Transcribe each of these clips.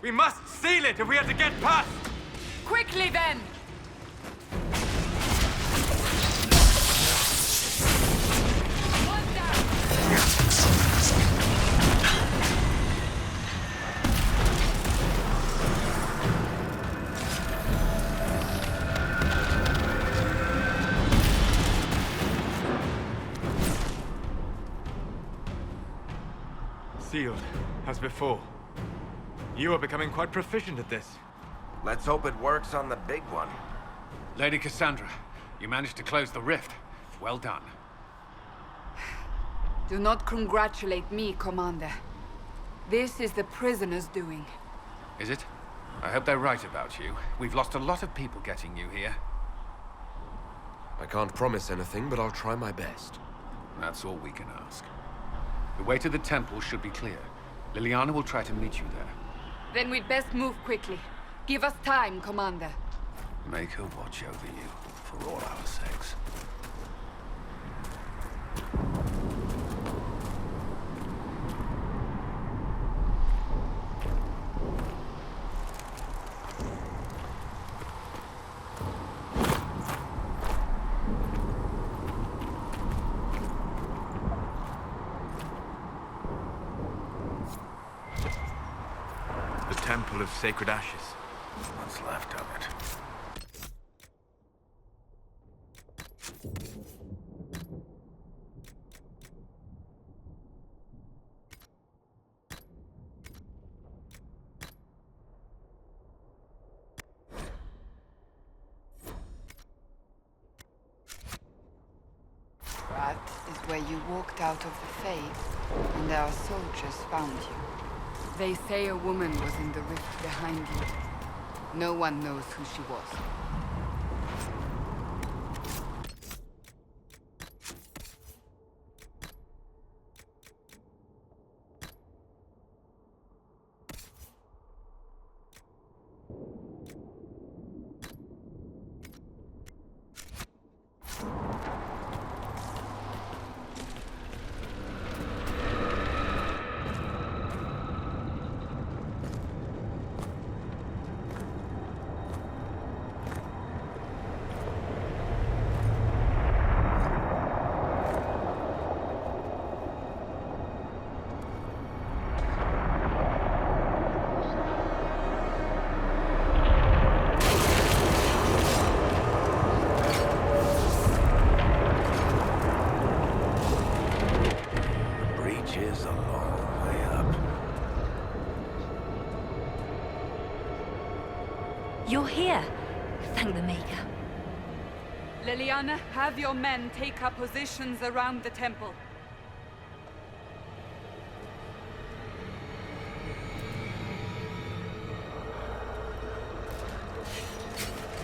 We must seal it if we are to get past! Quickly then! One down! Sealed, as before. You are becoming quite proficient at this. Let's hope it works on the big one. Lady Cassandra, you managed to close the rift. Well done. Do not congratulate me, Commander. This is the prisoner's doing. Is it? I hope they're right about you. We've lost a lot of people getting you here. I can't promise anything, but I'll try my best. That's all we can ask. The way to the temple should be clear. Liliana will try to meet you there. Then we'd best move quickly. Give us time, Commander. Make her watch over you, for all our sakes. Temple of Sacred Ashes. What's left of it. That is where you walked out of the faith, and our soldiers found you. They say a woman was in the rift behind you. No one knows who she was. You're here. Thank the Maker. Liliana, have your men take up positions around the temple.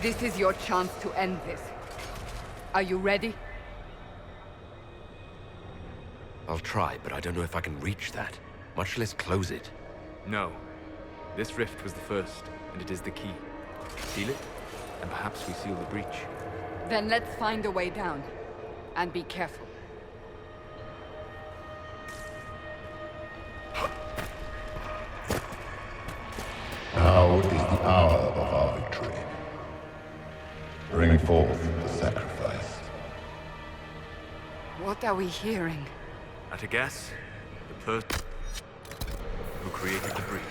This is your chance to end this. Are you ready? I'll try, but I don't know if I can reach that, much less close it. No. This rift was the first, and it is the key. Seal it, and perhaps we seal the breach. Then let's find a way down. And be careful. Now is the hour of our victory. Bring forth the sacrifice. What are we hearing? At a guess, the person who created the breach.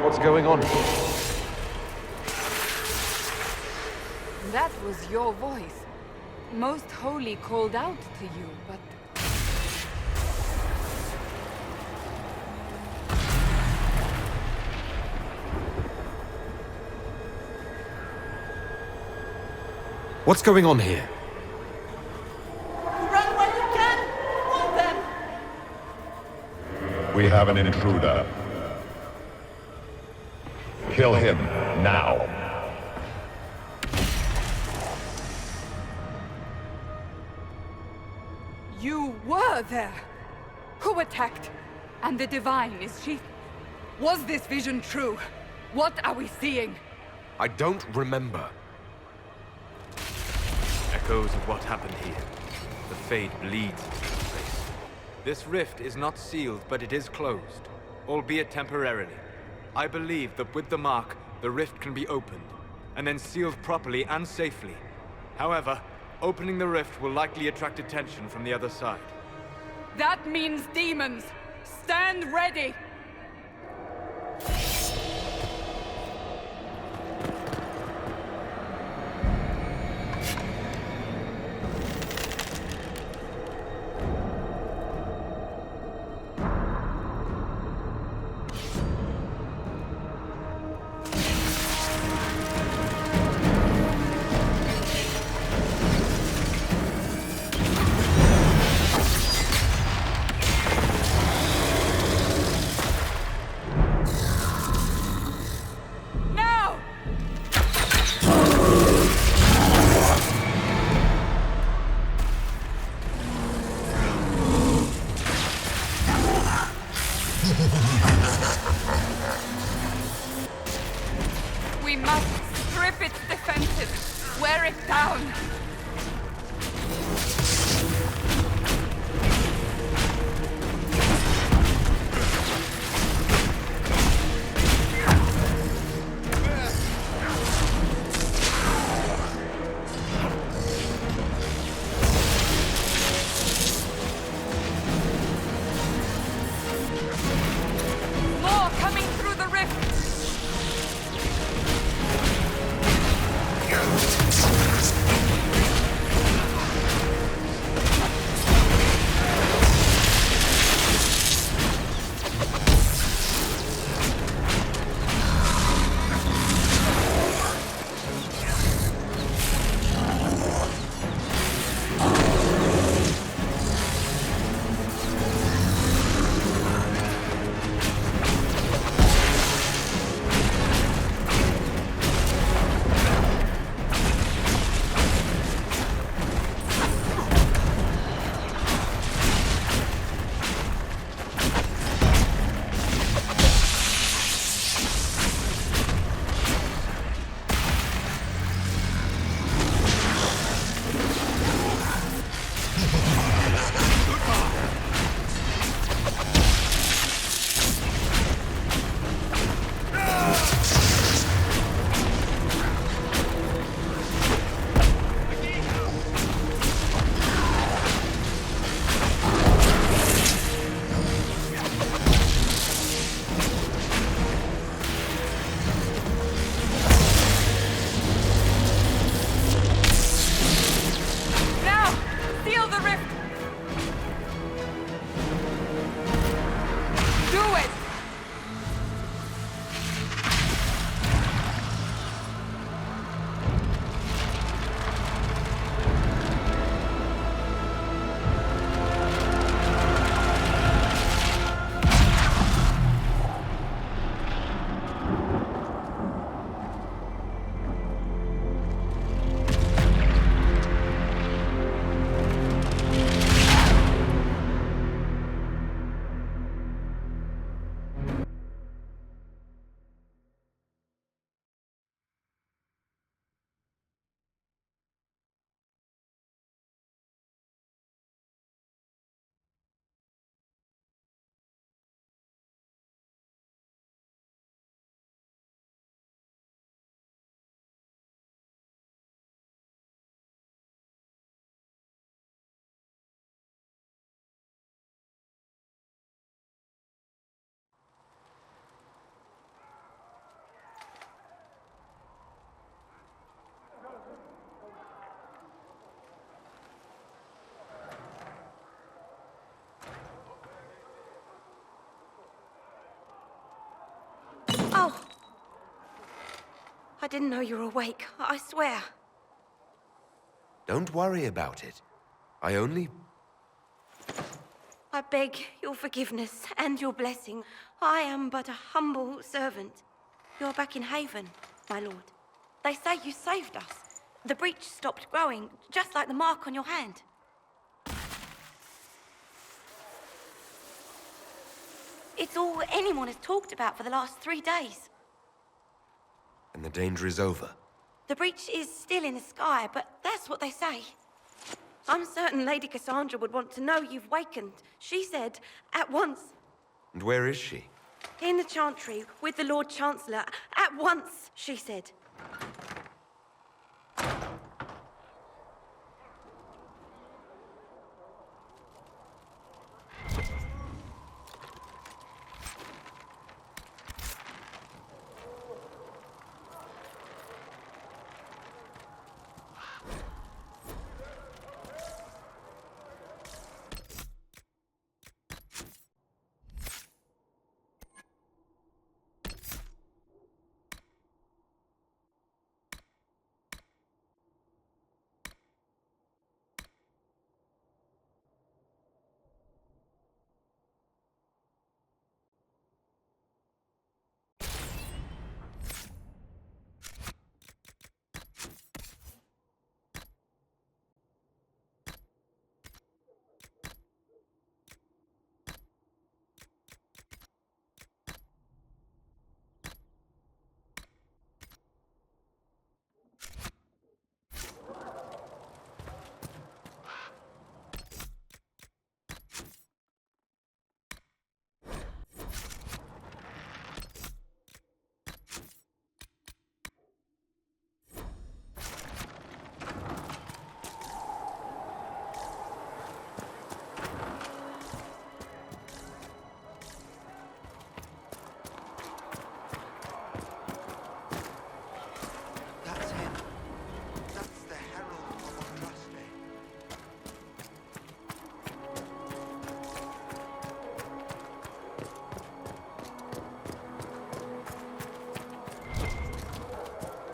What's going on? That was your voice. Most Holy called out to you, but... What's going on here? Run while you can! Hold them! We have an intruder. Kill him now. You were there! Who attacked? And the Divine, is she... Was this vision true? What are we seeing? I don't remember. Echoes of what happened here. The Fade bleeds into this place. This rift is not sealed, but it is closed, albeit temporarily. I believe that with the mark, the rift can be opened, and then sealed properly and safely. However, opening the rift will likely attract attention from the other side. That means demons! Stand ready! I didn't know you were awake, I swear. Don't worry about it. I only... I beg your forgiveness and your blessing. I am but a humble servant. You're back in Haven, my lord. They say you saved us. The breach stopped growing, just like the mark on your hand. It's all anyone has talked about for the last 3 days. And the danger is over. The breach is still in the sky, but that's what they say. I'm certain Lady Cassandra would want to know you've wakened. She said, at once. And where is she? In the Chantry, with the Lord Chancellor. At once, she said. That's him. That's the Herald of Andraste.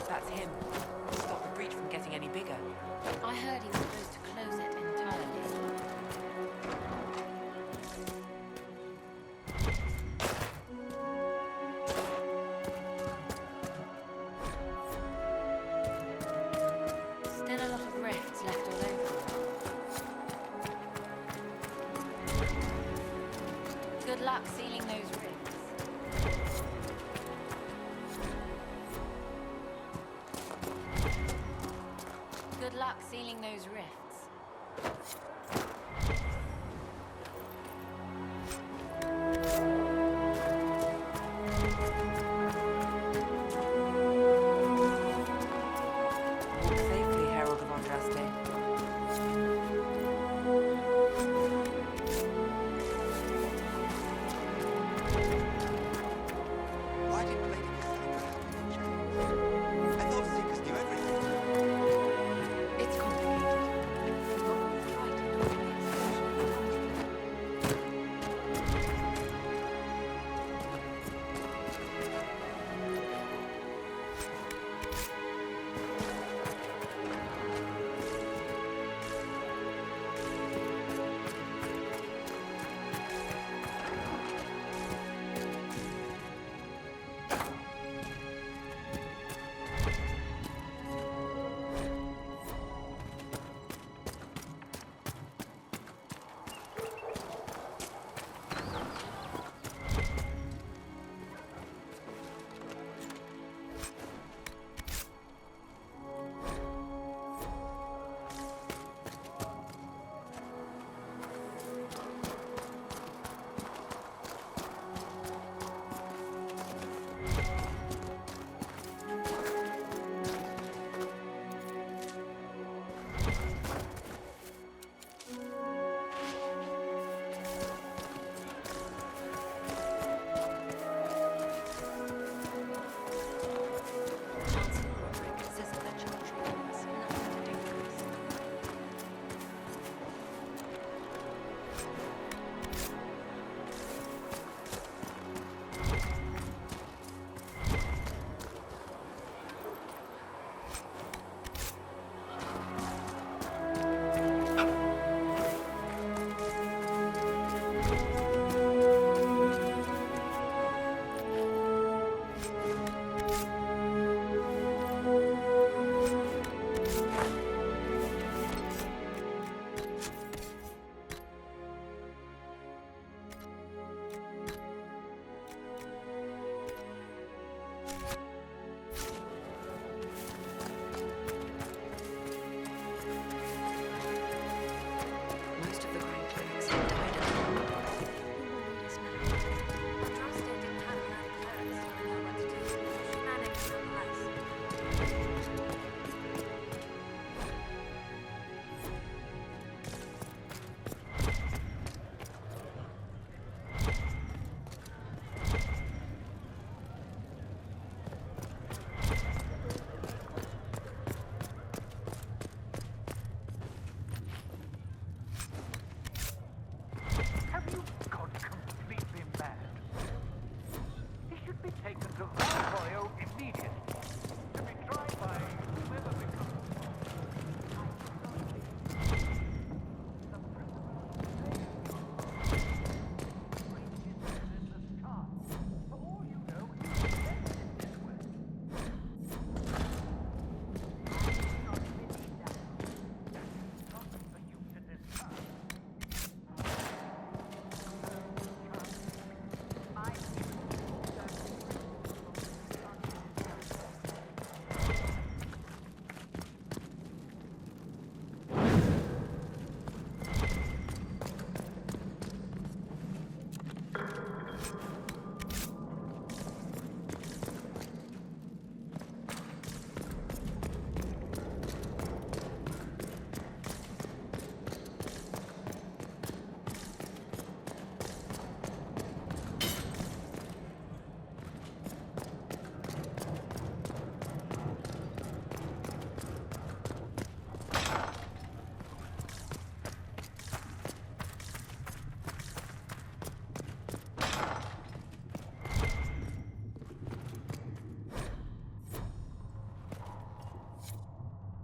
That's him. Stop the breach from getting any bigger. I heard he was supposed to close it entirely. Still a lot of rifts left all over. Good luck sealing those rifts. Good luck sealing those rifts. Walk safely, Herald of Andraste. Why did Lady Cassandra have to be changed? I thought Seekers knew everything. It's complicated. We've got quite a lot of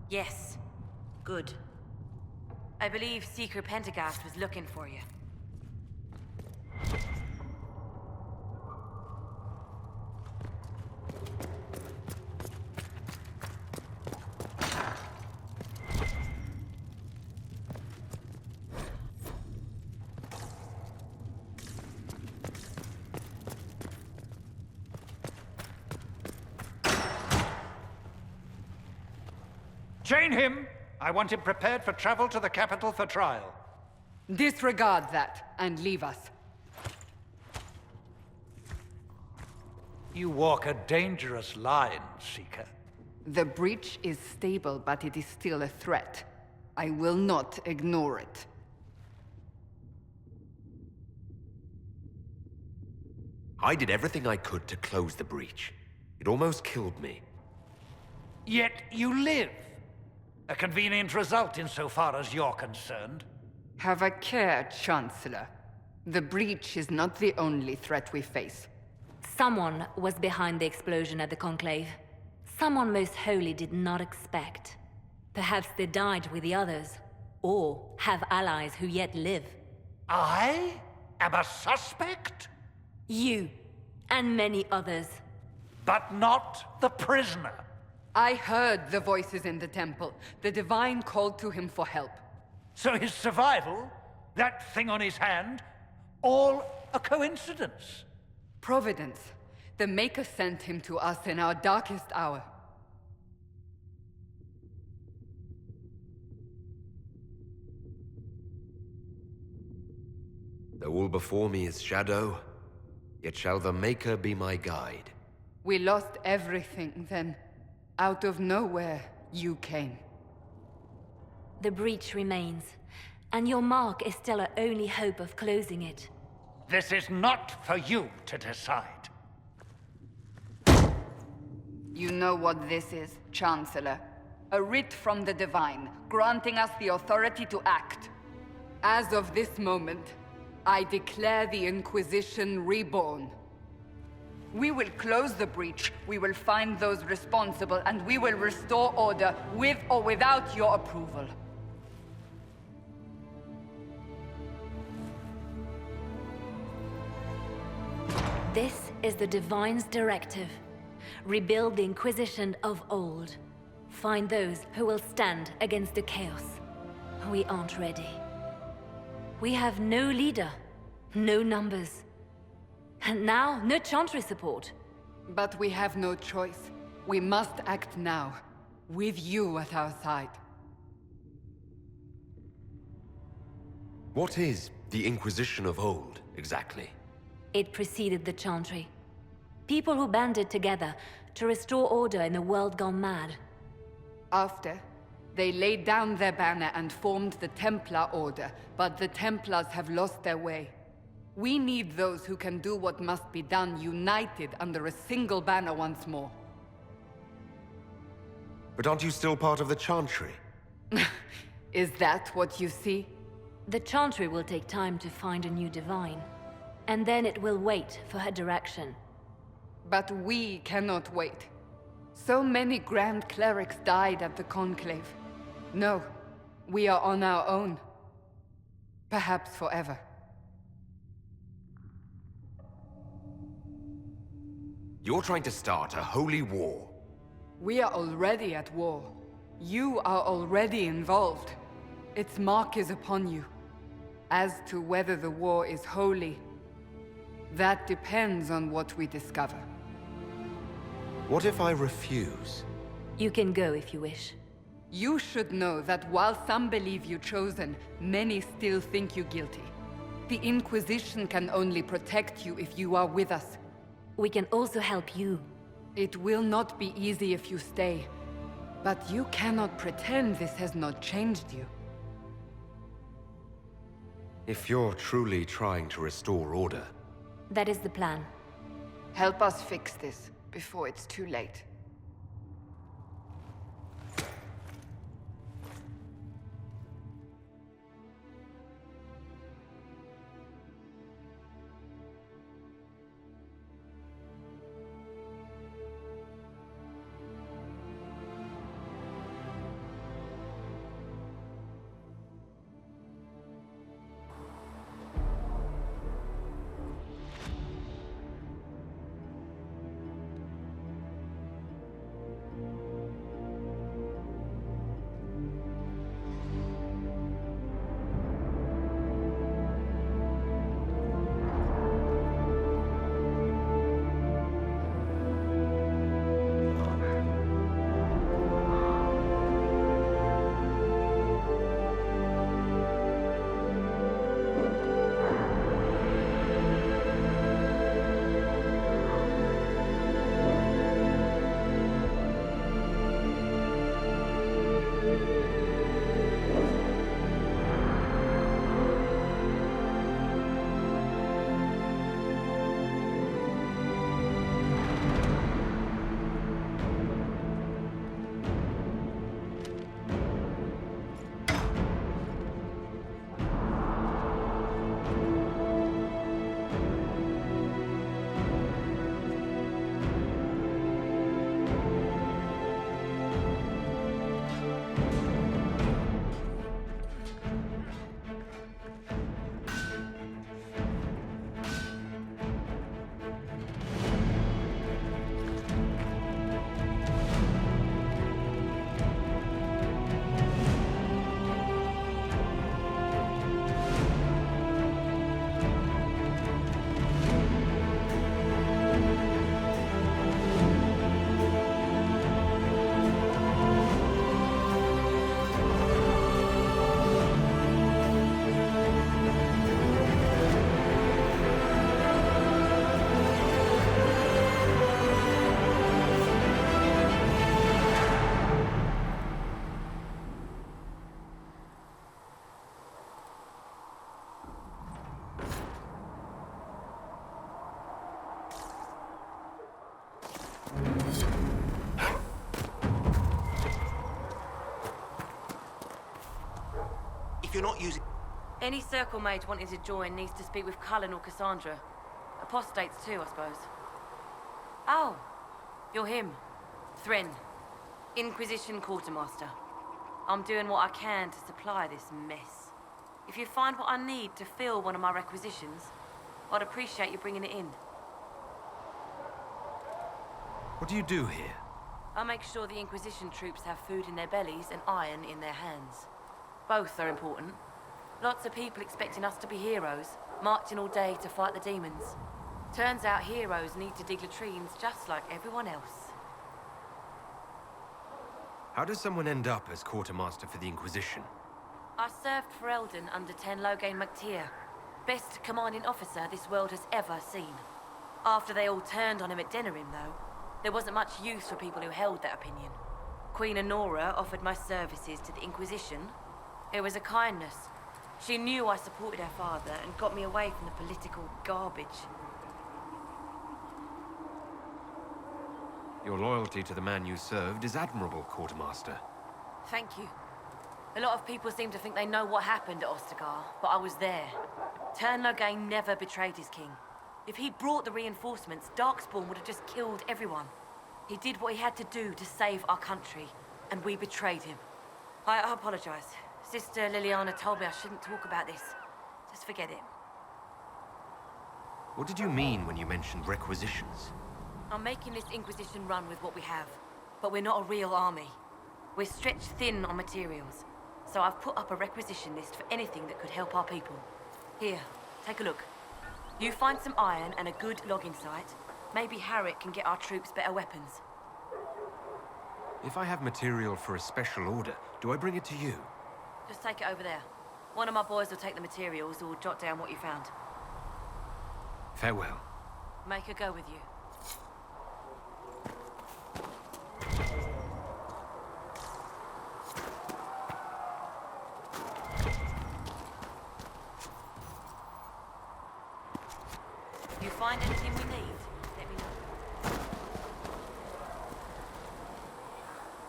Yes. Good. I believe Seeker Pentagast was looking for you. Chain him! I want him prepared for travel to the capital for trial. Disregard that, and leave us. You walk a dangerous line, Seeker. The breach is stable, but it is still a threat. I will not ignore it. I did everything I could to close the breach. It almost killed me. Yet you live. A convenient result insofar as you're concerned. Have a care, Chancellor. The breach is not the only threat we face. Someone was behind the explosion at the Conclave. Someone Most Holy did not expect. Perhaps they died with the others, or have allies who yet live. I am a suspect? You, and many others. But not the prisoner. I heard the voices in the temple. The Divine called to him for help. So his survival, that thing on his hand, all a coincidence? Providence. The Maker sent him to us in our darkest hour. Though all before me is shadow, yet shall the Maker be my guide. We lost everything then. Out of nowhere, you came. The breach remains, and your mark is still our only hope of closing it. This is not for you to decide. You know what this is, Chancellor. A writ from the Divine, granting us the authority to act. As of this moment, I declare the Inquisition reborn. We will close the breach, we will find those responsible, and we will restore order, with or without your approval. This is the Divine's directive. Rebuild the Inquisition of old. Find those who will stand against the chaos. We aren't ready. We have no leader, no numbers. And now, no Chantry support. But we have no choice. We must act now, with you at our side. What is the Inquisition of old, exactly? It preceded the Chantry. People who banded together to restore order in a world gone mad. After, they laid down their banner and formed the Templar Order, but the Templars have lost their way. We need those who can do what must be done, united under a single banner once more. But aren't you still part of the Chantry? Is that what you see? The Chantry will take time to find a new Divine. And then it will wait for her direction. But we cannot wait. So many Grand Clerics died at the Conclave. No, we are on our own. Perhaps forever. You're trying to start a holy war. We are already at war. You are already involved. Its mark is upon you. As to whether the war is holy, that depends on what we discover. What if I refuse? You can go if you wish. You should know that while some believe you chosen, many still think you guilty. The Inquisition can only protect you if you are with us. We can also help you. It will not be easy if you stay. But you cannot pretend this has not changed you. If you're truly trying to restore order... That is the plan. Help us fix this, before it's too late. If you're not using... Any circle mage wanting to join needs to speak with Cullen or Cassandra. Apostates too, I suppose. Oh, you're him. Thren. Inquisition Quartermaster. I'm doing what I can to supply this mess. If you find what I need to fill one of my requisitions, I'd appreciate you bringing it in. What do you do here? I make sure the Inquisition troops have food in their bellies and iron in their hands. Both are important. Lots of people expecting us to be heroes, marching all day to fight the demons. Turns out heroes need to dig latrines just like everyone else. How does someone end up as quartermaster for the Inquisition? I served for Eldon under Ten Loghain MacTier, best commanding officer this world has ever seen. After they all turned on him at Denerim, though, there wasn't much use for people who held that opinion. Queen Honora offered my services to the Inquisition. It was a kindness. She knew I supported her father and got me away from the political garbage. Your loyalty to the man you served is admirable, quartermaster. Thank you. A lot of people seem to think they know what happened at Ostagar, but I was there. Ten Loghain never betrayed his king. If he'd brought the reinforcements, Darkspawn would have just killed everyone. He did what he had to do to save our country, and we betrayed him. I apologize. Sister Liliana told me I shouldn't talk about this. Just forget it. What did you mean when you mentioned requisitions? I'm making this Inquisition run with what we have, but we're not a real army. We're stretched thin on materials, so I've put up a requisition list for anything that could help our people. Here, take a look. You find some iron and a good logging site, maybe Harriet can get our troops better weapons. If I have material for a special order, do I bring it to you? Just take it over there. One of my boys will take the materials or jot down what you found. Farewell. Make her go with you. If you find anything we need, let me know.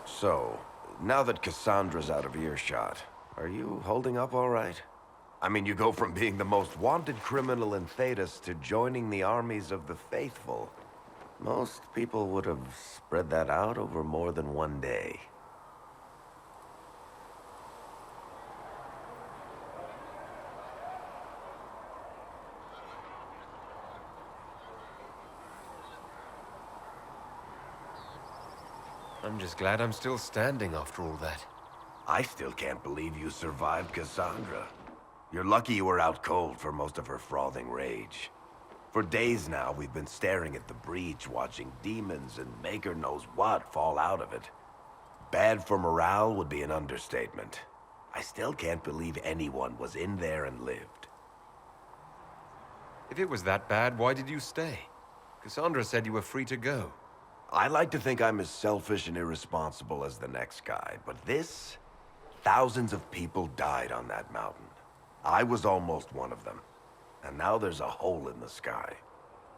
So, now that Cassandra's out of earshot, are you holding up all right? I mean, you go from being the most wanted criminal in Thedas to joining the armies of the faithful. Most people would have spread that out over more than one day. I'm just glad I'm still standing after all that. I still can't believe you survived Cassandra. You're lucky you were out cold for most of her frothing rage. For days now, we've been staring at the breach, watching demons and maker knows what fall out of it. Bad for morale would be an understatement. I still can't believe anyone was in there and lived. If it was that bad, why did you stay? Cassandra said you were free to go. I like to think I'm as selfish and irresponsible as the next guy, but this... Thousands of people died on that mountain. I was almost one of them. And now there's a hole in the sky.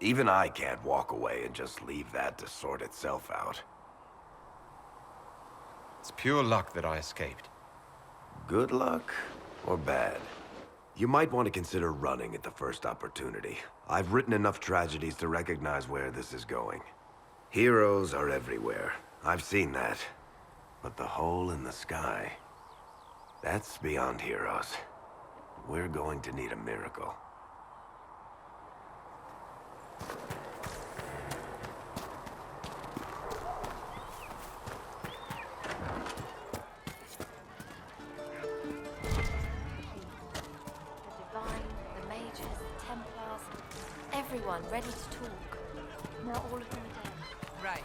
Even I can't walk away and just leave that to sort itself out. It's pure luck that I escaped. Good luck or bad? You might want to consider running at the first opportunity. I've written enough tragedies to recognize where this is going. Heroes are everywhere. I've seen that. But the hole in the sky... that's beyond heroes. We're going to need a miracle. The Divine, the Mages, the Templars, everyone ready to talk. Not all of them are dead. Right.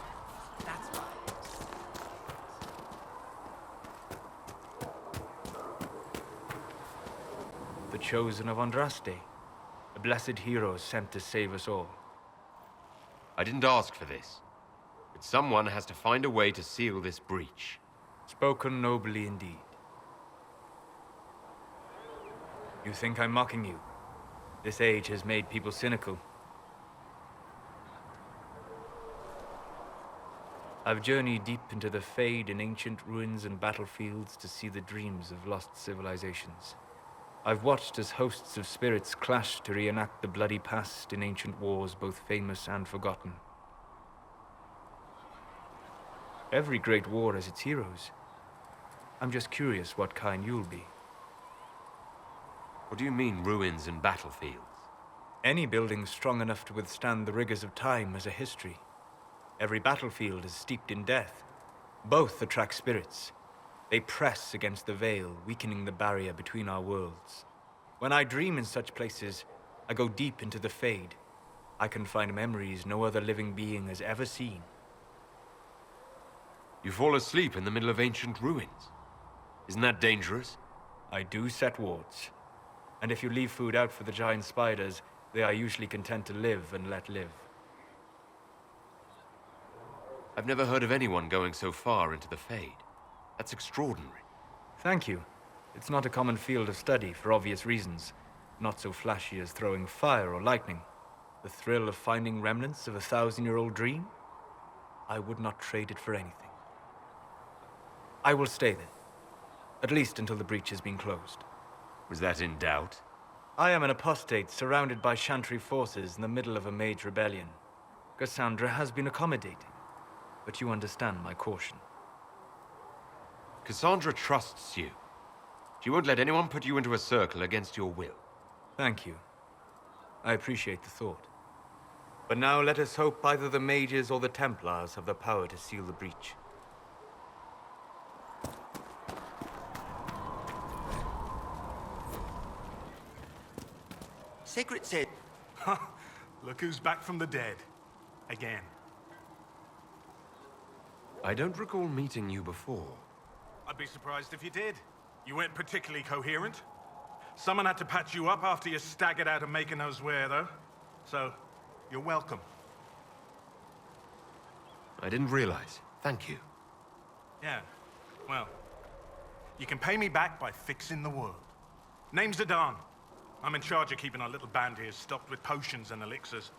That's why. The chosen of Andraste, the blessed heroes sent to save us all. I didn't ask for this, but someone has to find a way to seal this breach. Spoken nobly indeed. You think I'm mocking you? This age has made people cynical. I've journeyed deep into the Fade in ancient ruins and battlefields to see the dreams of lost civilizations. I've watched as hosts of spirits clash to reenact the bloody past in ancient wars, both famous and forgotten. Every great war has its heroes. I'm just curious what kind you'll be. What do you mean, ruins and battlefields? Any building strong enough to withstand the rigors of time has a history. Every battlefield is steeped in death. Both attract spirits. They press against the veil, weakening the barrier between our worlds. When I dream in such places, I go deep into the Fade. I can find memories no other living being has ever seen. You fall asleep in the middle of ancient ruins. Isn't that dangerous? I do set wards. And if you leave food out for the giant spiders, they are usually content to live and let live. I've never heard of anyone going so far into the Fade. That's extraordinary. Thank you. It's not a common field of study for obvious reasons. Not so flashy as throwing fire or lightning. The thrill of finding remnants of a 1,000-year-old dream? I would not trade it for anything. I will stay then. At least until the breach has been closed. Was that in doubt? I am an apostate surrounded by Chantry forces in the middle of a mage rebellion. Cassandra has been accommodating, but you understand my caution. Cassandra trusts you. She won't let anyone put you into a circle against your will. Thank you. I appreciate the thought. But now let us hope either the mages or the Templars have the power to seal the breach. Sigrid said... Look who's back from the dead. Again. I don't recall meeting you before. I'd be surprised if you did. You weren't particularly coherent. Someone had to patch you up after you staggered out of making knows where, though. So, you're welcome. I didn't realize. Thank you. Yeah, well, you can pay me back by fixing the world. Name's Adan. I'm in charge of keeping our little band here stocked with potions and elixirs.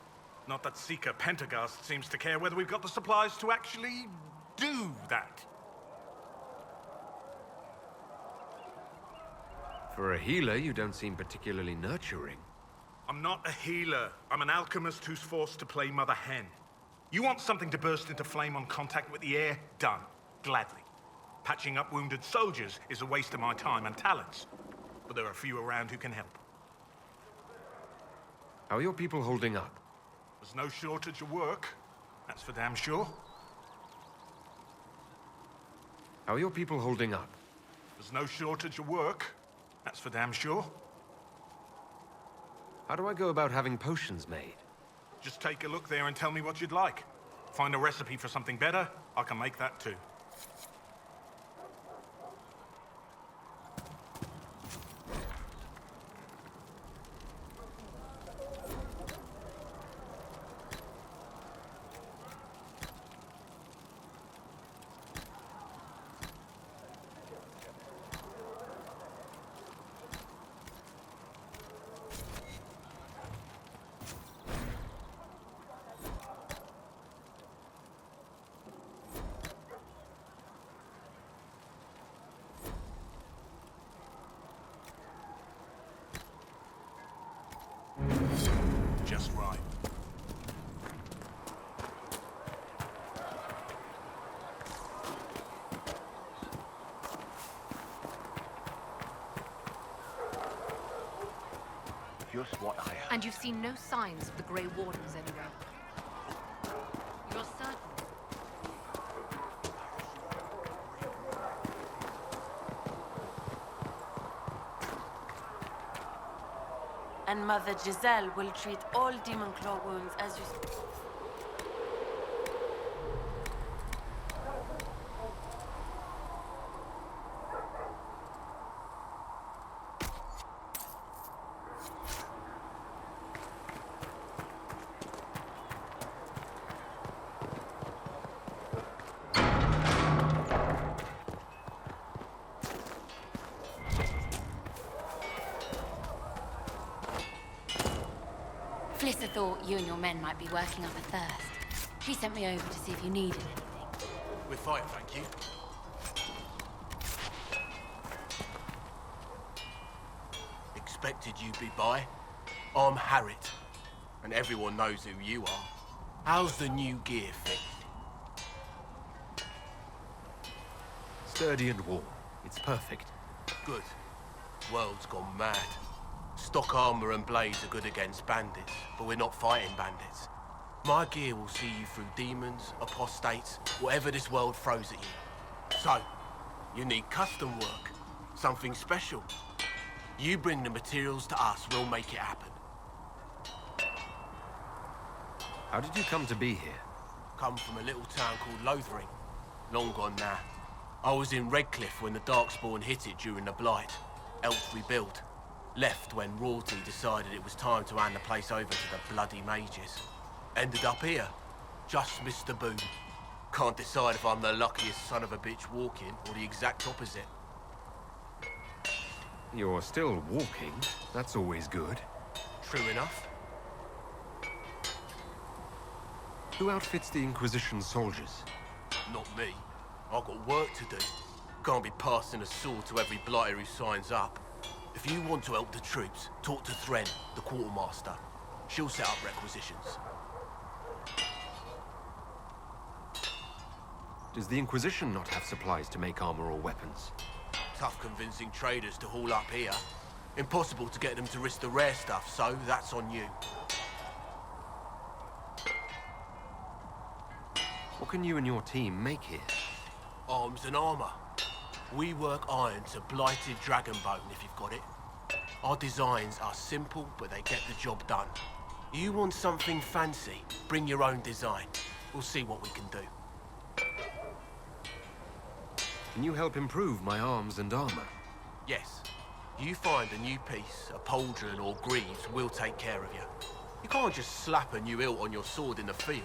Not that Seeker Pentagast seems to care whether we've got the supplies to actually do that. For a healer, you don't seem particularly nurturing. I'm not a healer. I'm an alchemist who's forced to play Mother Hen. You want something to burst into flame on contact with the air? Done. Gladly. Patching up wounded soldiers is a waste of my time and talents. But there are a few around who can help. How are your people holding up? There's no shortage of work. That's for damn sure. How are your people holding up? There's no shortage of work. That's for damn sure. How do I go about having potions made? Just take a look there and tell me what you'd like. Find a recipe for something better, I can make that too. Just right. Just what I heard. And you've seen no signs of the Grey Wardens anywhere? You're certain? And Mother Giselle will treat all demon claw wounds as you... Flissa thought you and your men might be working up a thirst. She sent me over to see if you needed anything. We're fine, thank you. Expected you'd be by. I'm Harriet, and everyone knows who you are. How's the new gear fit? Sturdy and warm. It's perfect. Good. World's gone mad. Stock armor and blades are good against bandits, but we're not fighting bandits. My gear will see you through demons, apostates, whatever this world throws at you. So, you need custom work. Something special. You bring the materials to us, we'll make it happen. How did you come to be here? Come from a little town called Lothering. Long gone now. I was in Redcliffe when the Darkspawn hit it during the Blight. Helped rebuild. Left when royalty decided it was time to hand the place over to the bloody mages. Ended up here. Just missed the boom. Can't decide if I'm the luckiest son of a bitch walking or the exact opposite. You're still walking. That's always good. True enough. Who outfits the Inquisition soldiers? Not me. I've got work to do. Can't be passing a sword to every blighter who signs up. If you want to help the troops, talk to Thren, the quartermaster. She'll set up requisitions. Does the Inquisition not have supplies to make armor or weapons? Tough convincing traders to haul up here. Impossible to get them to risk the rare stuff, so that's on you. What can you and your team make here? Arms and armor. We work iron to blighted dragon bone, if you've got it. Our designs are simple, but they get the job done. You want something fancy, bring your own design. We'll see what we can do. Can you help improve my arms and armor? Yes. You find a new piece, a pauldron or greaves, we'll take care of you. You can't just slap a new hilt on your sword in the field.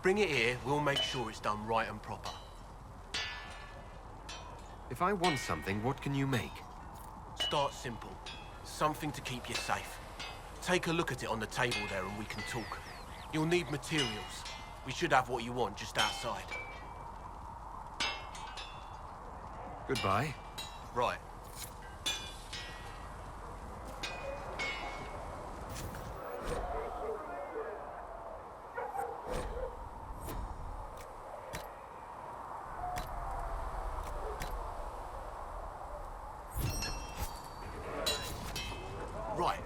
Bring it here, we'll make sure it's done right and proper. If I want something, what can you make? Start simple. Something to keep you safe. Take a look at it on the table there and we can talk. You'll need materials. We should have what you want just outside. Goodbye. Right. Right.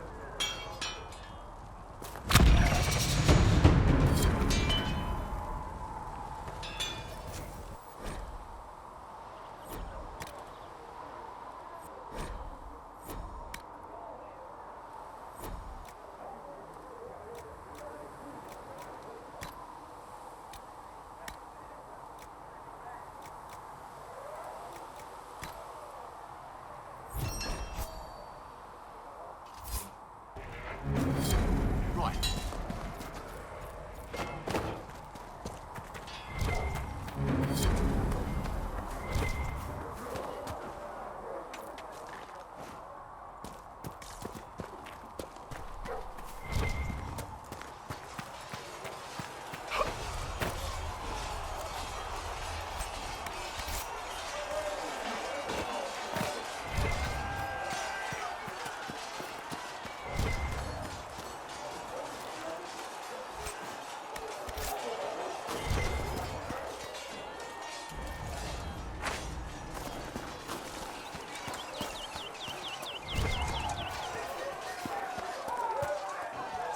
Right.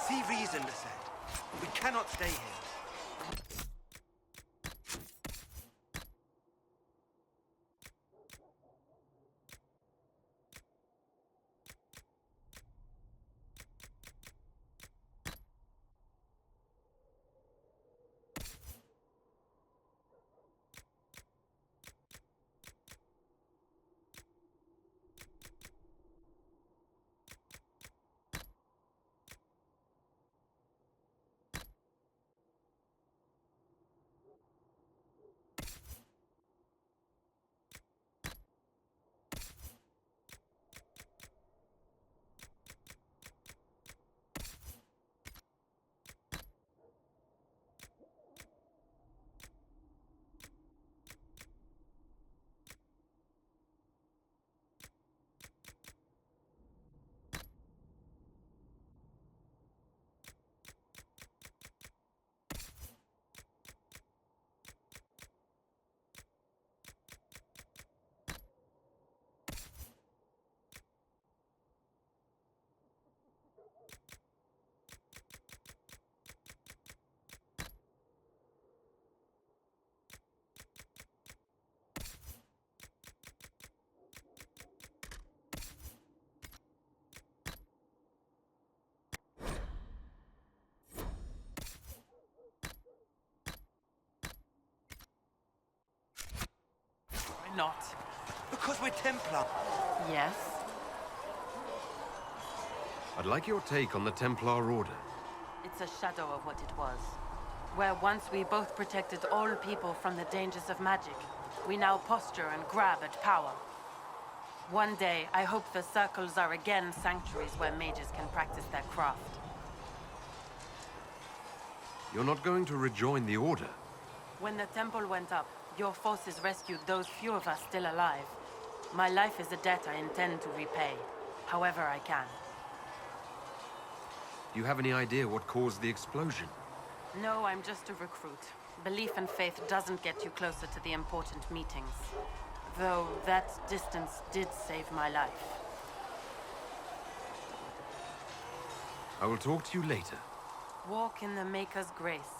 See reason, Lisette. We cannot stay here. not. Because we're Templar. Yes? I'd like your take on the Templar Order. It's a shadow of what it was. Where once we both protected all people from the dangers of magic, we now posture and grab at power. One day, I hope the circles are again sanctuaries where mages can practice their craft. You're not going to rejoin the Order? When the temple went up, your forces rescued those few of us still alive. My life is a debt I intend to repay, however I can. Do you have any idea what caused the explosion? No, I'm just a recruit. Belief and faith doesn't get you closer to the important meetings. Though that distance did save my life. I will talk to you later. Walk in the Maker's grace.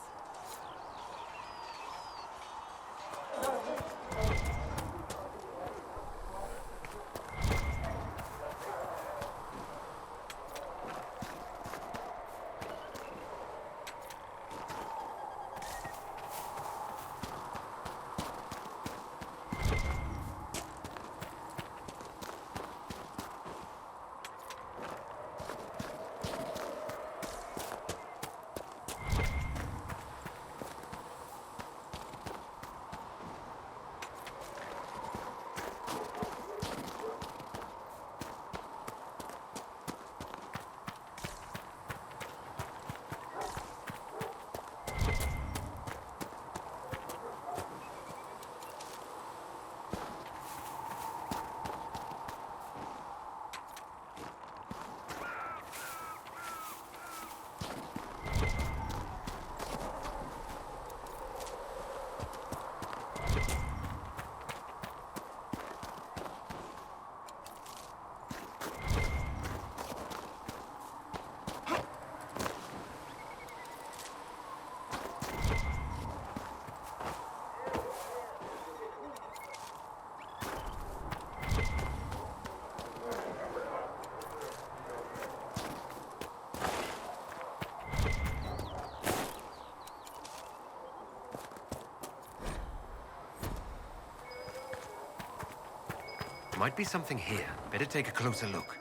Might be something here. Better take a closer look.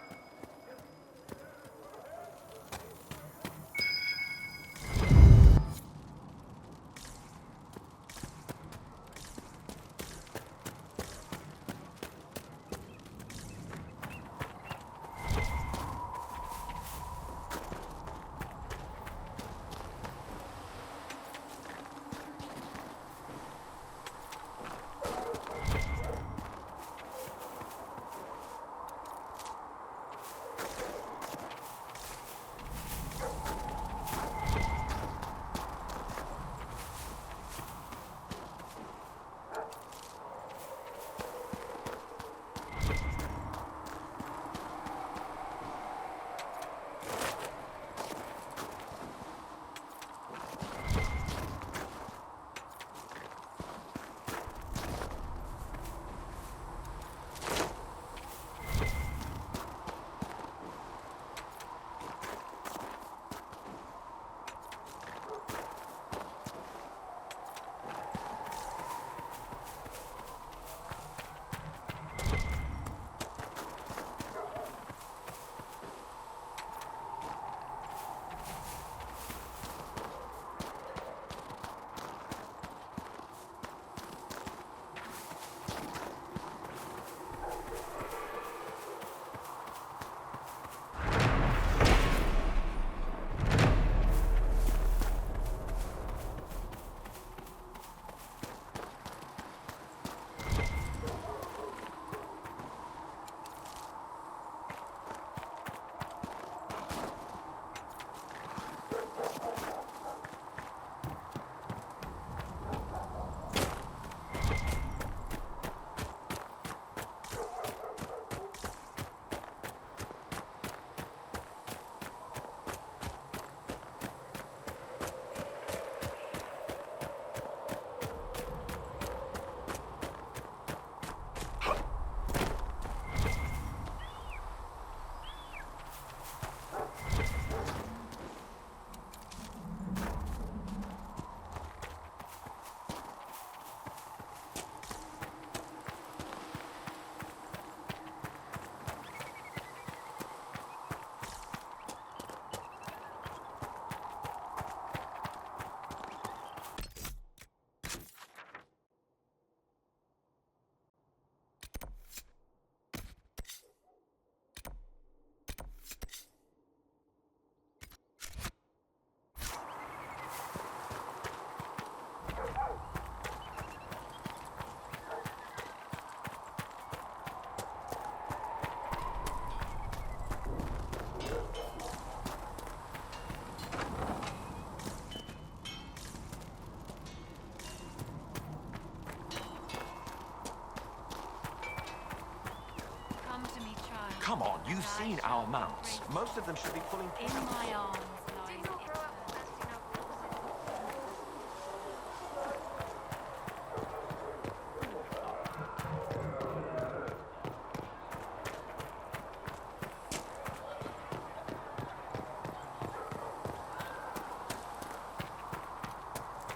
Come on, you've seen our mounts. Most of them should be pulling... In my arms lies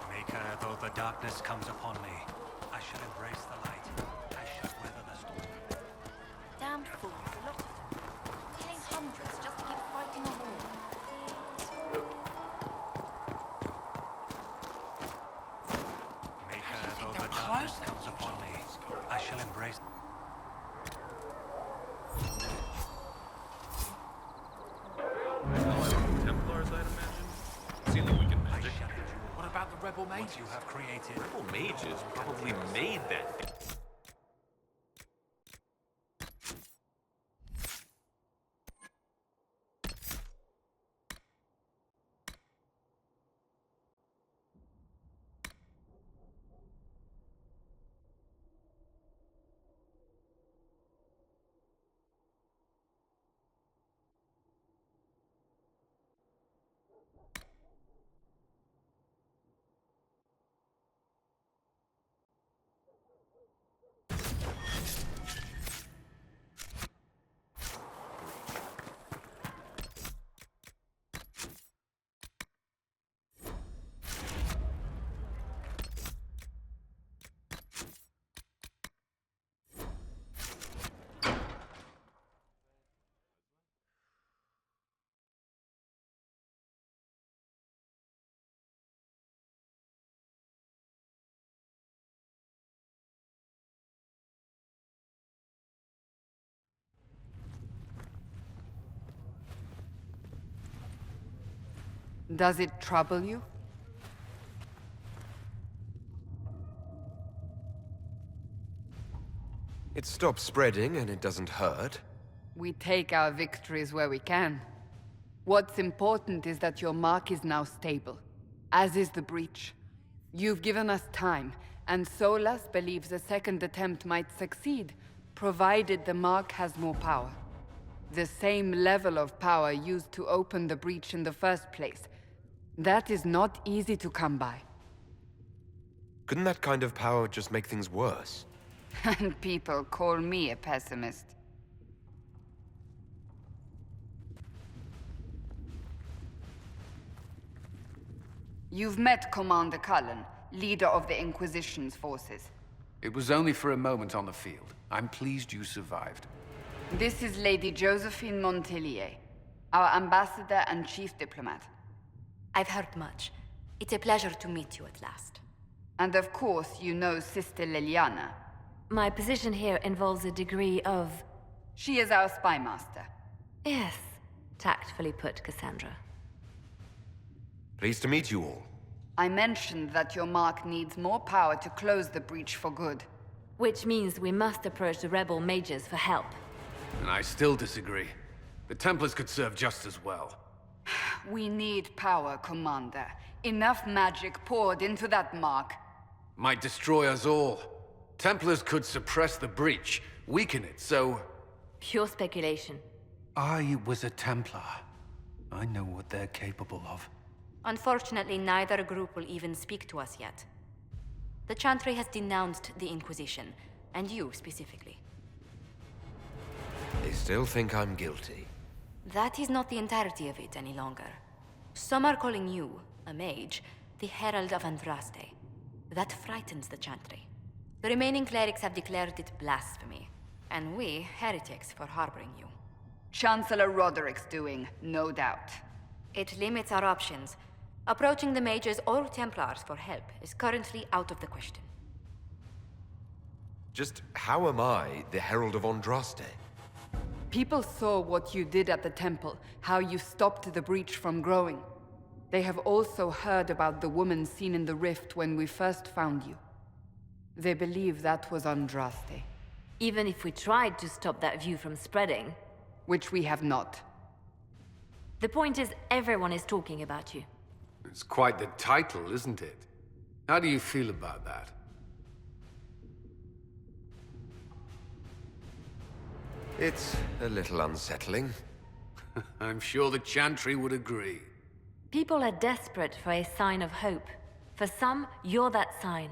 Maker, though the darkness comes upon me, I shall embrace the light. I shall weather the storm. damned fools, a lot of them. Killing hundreds just to keep fighting a war. Maker, though the darkness comes upon me, I shall embrace... Templars, I'd imagine. Seems like we can magic. What about the rebel mages? What you have created... Rebel mages probably made that thing. Does it trouble you? It stops spreading and it doesn't hurt. We take our victories where we can. What's important is that your mark is now stable, as is the breach. You've given us time, and Solas believes a second attempt might succeed, provided the mark has more power. The same level of power used to open the breach in the first place. That is not easy to come by. Couldn't that kind of power just make things worse? And people call me a pessimist. You've met Commander Cullen, leader of the Inquisition's forces. It was only for a moment on the field. I'm pleased you survived. This is Lady Josephine Montelier, our ambassador and chief diplomat. I've heard much. It's a pleasure to meet you at last. And of course, you know Sister Liliana. My position here involves a degree of... She is our spy master. Yes, tactfully put, Cassandra. Pleased to meet you all. I mentioned that your mark needs more power to close the breach for good. Which means we must approach the rebel mages for help. And I still disagree. The Templars could serve just as well. We need power, Commander. Enough magic poured into that mark. Might destroy us all. Templars could suppress the breach, weaken it, so... Pure speculation. I was a Templar. I know what they're capable of. Unfortunately, neither group will even speak to us yet. The Chantry has denounced the Inquisition, and you specifically. They still think I'm guilty. That is not the entirety of it any longer. Some are calling you, a mage, the Herald of Andraste. That frightens the Chantry. The remaining clerics have declared it blasphemy, and we, heretics, for harboring you. Chancellor Roderick's doing, no doubt. It limits our options. Approaching the mages or Templars for help is currently out of the question. Just how am I the Herald of Andraste? People saw what you did at the temple, how you stopped the breach from growing. They have also heard about the woman seen in the rift when we first found you. They believe that was Andraste. Even if we tried to stop that view from spreading... Which we have not. The point is, everyone is talking about you. It's quite the title, isn't it? How do you feel about that? It's a little unsettling. I'm sure the Chantry would agree. People are desperate for a sign of hope. For some, you're that sign.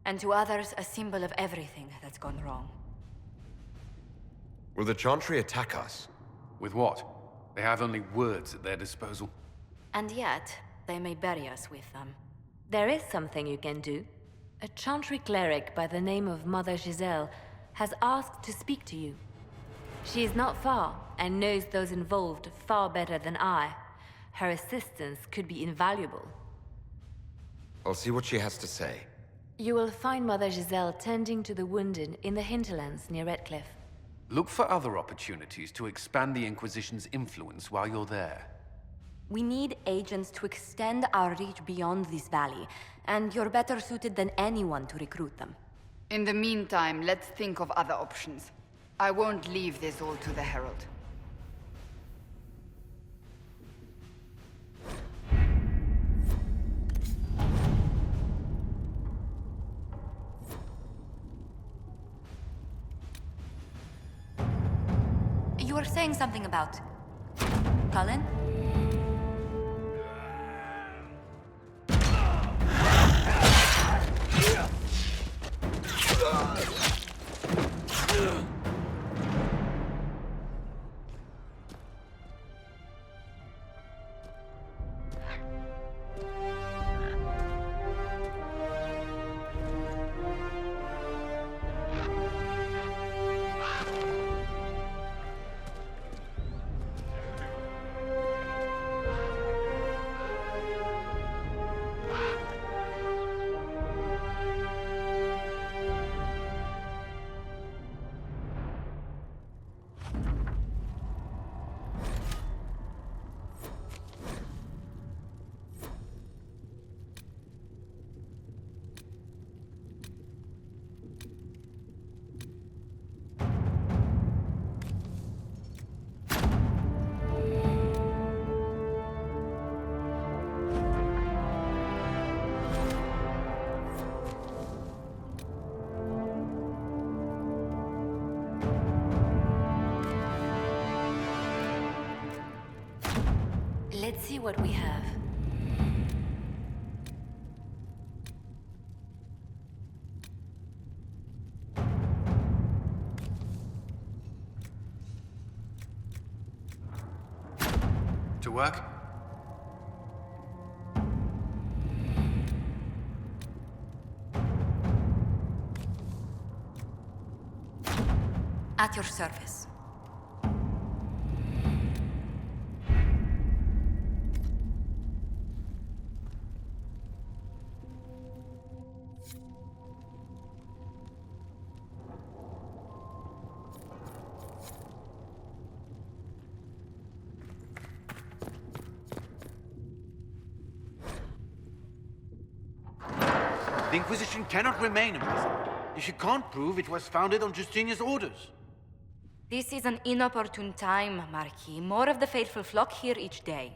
And to others, a symbol of everything that's gone wrong. Will the Chantry attack us? With what? They have only words at their disposal. And yet, they may bury us with them. There is something you can do. A Chantry cleric by the name of Mother Giselle has asked to speak to you. She is not far, and knows those involved far better than I. Her assistance could be invaluable. I'll see what she has to say. You will find Mother Giselle tending to the wounded in the hinterlands near Redcliffe. Look for other opportunities to expand the Inquisition's influence while you're there. We need agents to extend our reach beyond this valley, and you're better suited than anyone to recruit them. In the meantime, let's think of other options. I won't leave this all to the Herald. You were saying something about... Cullen? Let's see what we have. To work? At your service. The Inquisition cannot remain imprisoned if you can't prove it was founded on Justinian's orders. This is an inopportune time, Marquis. More of the faithful flock here each day.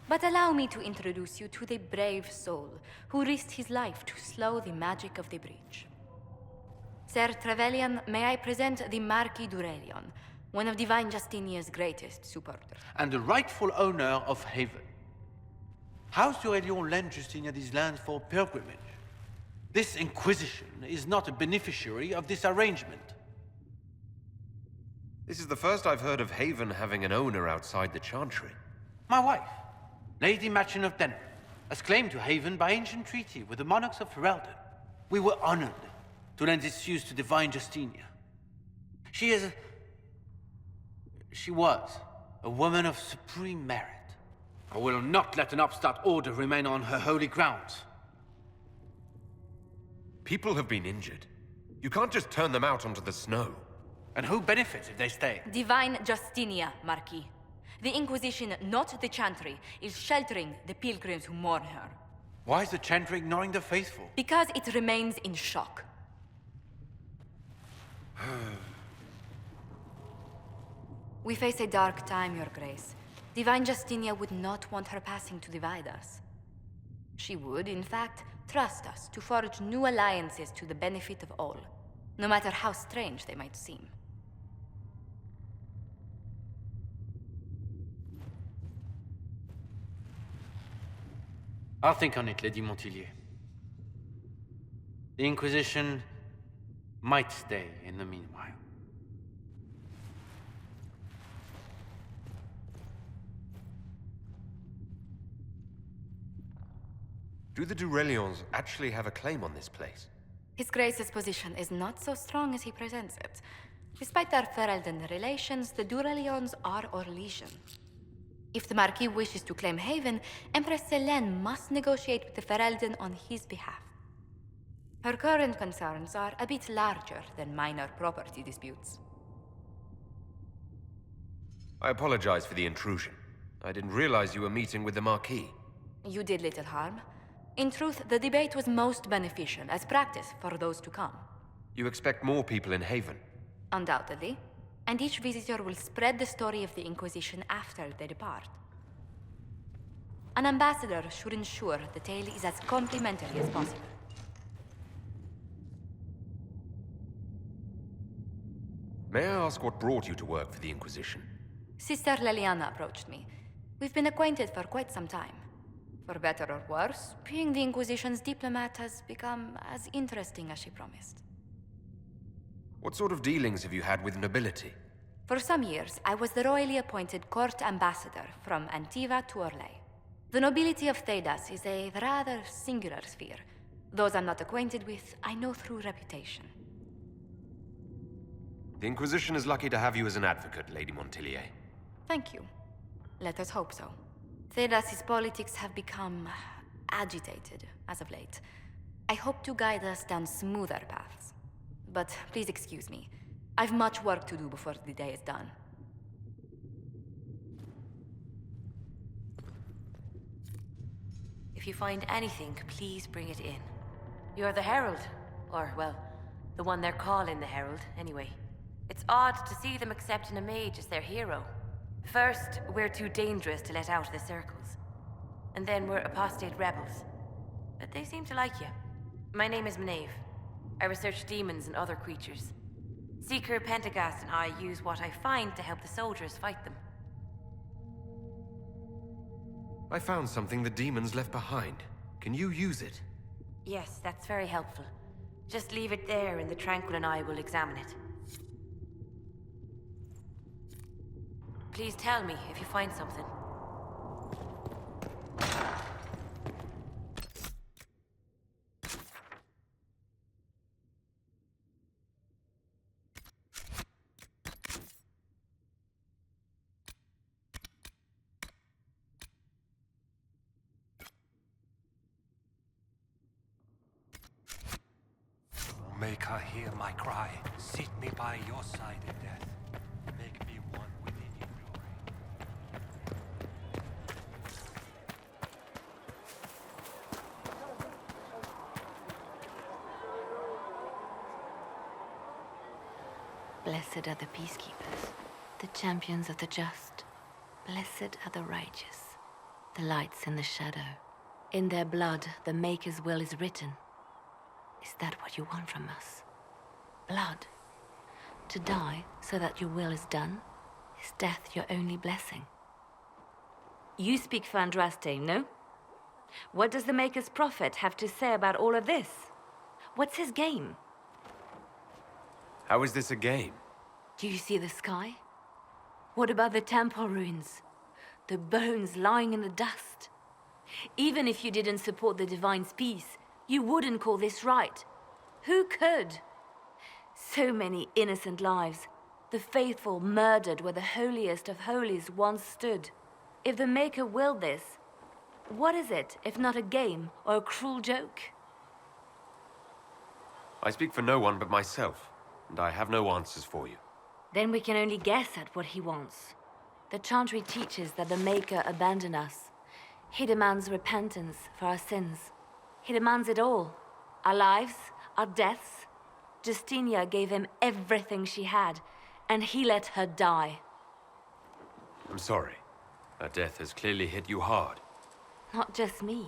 But allow me to introduce you to the brave soul who risked his life to slow the magic of the breach. Sir Trevelyan, may I present the Marquis d'Aurelion, one of Divine Justinia's greatest supporters. And the rightful owner of Haven. House d'Aurelion lent Justinia these lands for pilgrimage. This Inquisition is not a beneficiary of this arrangement. This is the first I've heard of Haven having an owner outside the Chantry. My wife, Lady Machin of Denver, has claimed to Haven by ancient treaty with the monarchs of Ferelden. We were honored to lend its use to Divine Justinia. She was a woman of supreme merit. I will not let an upstart order remain on her holy grounds. People have been injured. You can't just turn them out onto the snow. And who benefits if they stay? Divine Justinia, Marquis. The Inquisition, not the Chantry, is sheltering the pilgrims who mourn her. Why is the Chantry ignoring the faithful? Because it remains in shock. We face a dark time, Your Grace. Divine Justinia would not want her passing to divide us. She would, in fact, trust us to forge new alliances to the benefit of all, no matter how strange they might seem. I'll think on it, Lady Montilyet. The Inquisition might stay in the meanwhile. Do the Durelions actually have a claim on this place? His Grace's position is not so strong as he presents it. Despite their Ferelden relations, the Durelions are our legion. If the Marquis wishes to claim Haven, Empress Selene must negotiate with the Ferelden on his behalf. Her current concerns are a bit larger than minor property disputes. I apologize for the intrusion. I didn't realize you were meeting with the Marquis. You did little harm. In truth, the debate was most beneficial as practice for those to come. You expect more people in Haven? Undoubtedly. And each visitor will spread the story of the Inquisition after they depart. An ambassador should ensure the tale is as complimentary as possible. May I ask what brought you to work for the Inquisition? Sister Leliana approached me. We've been acquainted for quite some time. For better or worse, being the Inquisition's diplomat has become as interesting as she promised. What sort of dealings have you had with nobility? For some years, I was the royally appointed court ambassador from Antiva to Orlais. The nobility of Thedas is a rather singular sphere. Those I'm not acquainted with, I know through reputation. The Inquisition is lucky to have you as an advocate, Lady Montilyet. Thank you. Let us hope so. Thedas's politics have become agitated as of late. I hope to guide us down smoother paths. But please excuse me. I've much work to do before the day is done. If you find anything, please bring it in. You're the Herald. Or, well, the one they're calling the Herald, anyway. It's odd to see them accepting a mage as their hero. First, we're too dangerous to let out of the circles. And then we're apostate rebels. But they seem to like you. My name is Maeve. I research demons and other creatures. Seeker Pentagast and I use what I find to help the soldiers fight them. I found something the demons left behind. Can you use it? Yes, that's very helpful. Just leave it there and the Tranquil and I will examine it. Please tell me if you find something. Make her hear my cry. Seat me by your side in death. Make me one within your glory. Blessed are the peacekeepers, the champions of the just. Blessed are the righteous, the lights in the shadow. In their blood, the Maker's will is written. Is that what you want from us? Blood? To die so that your will is done? Is death your only blessing? You speak for Andraste, no? What does the Maker's prophet have to say about all of this? What's his game? How is this a game? Do you see the sky? What about the temple ruins? The bones lying in the dust? Even if you didn't support the Divine's peace, you wouldn't call this right. Who could? So many innocent lives. The faithful murdered where the holiest of holies once stood. If the Maker willed this, what is it if not a game or a cruel joke? I speak for no one but myself, and I have no answers for you. Then we can only guess at what he wants. The Chantry teaches that the Maker abandoned us. He demands repentance for our sins. He demands it all. Our lives, our deaths. Justinia gave him everything she had, and he let her die. I'm sorry. Her death has clearly hit you hard. Not just me.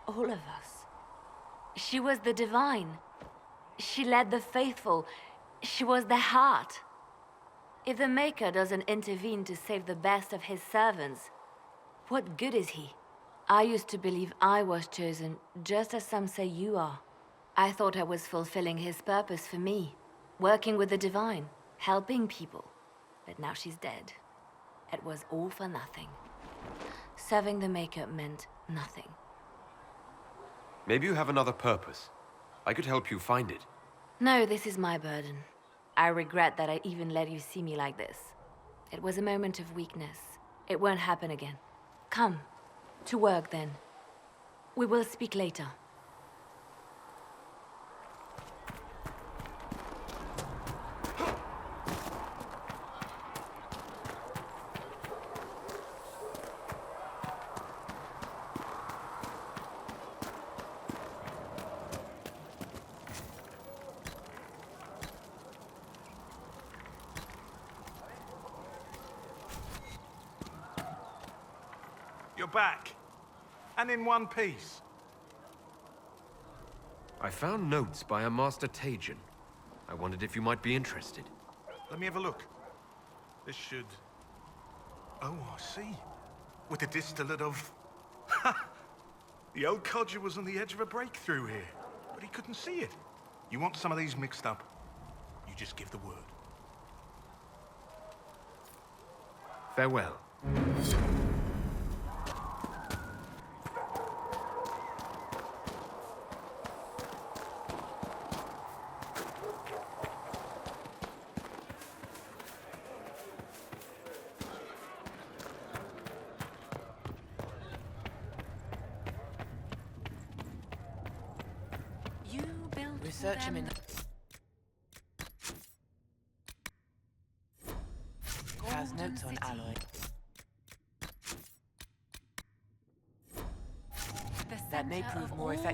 All of us. She was the Divine. She led the faithful. She was their heart. If the Maker doesn't intervene to save the best of his servants, what good is he? I used to believe I was chosen, just as some say you are. I thought I was fulfilling his purpose for me, working with the divine, helping people. But now she's dead. It was all for nothing. Serving the Maker meant nothing. Maybe you have another purpose. I could help you find it. No, this is my burden. I regret that I even let you see me like this. It was a moment of weakness. It won't happen again. Come. To work, then. We will speak later. You're back. And in one piece. I found notes by a Master Tajan. I wondered if you might be interested. Let me have a look. This should... Oh, I see. With a distillate of... The old codger was on the edge of a breakthrough here, but he couldn't see it. You want some of these mixed up? You just give the word. Farewell. Research him in. Has notes on alloy. That may prove more effective.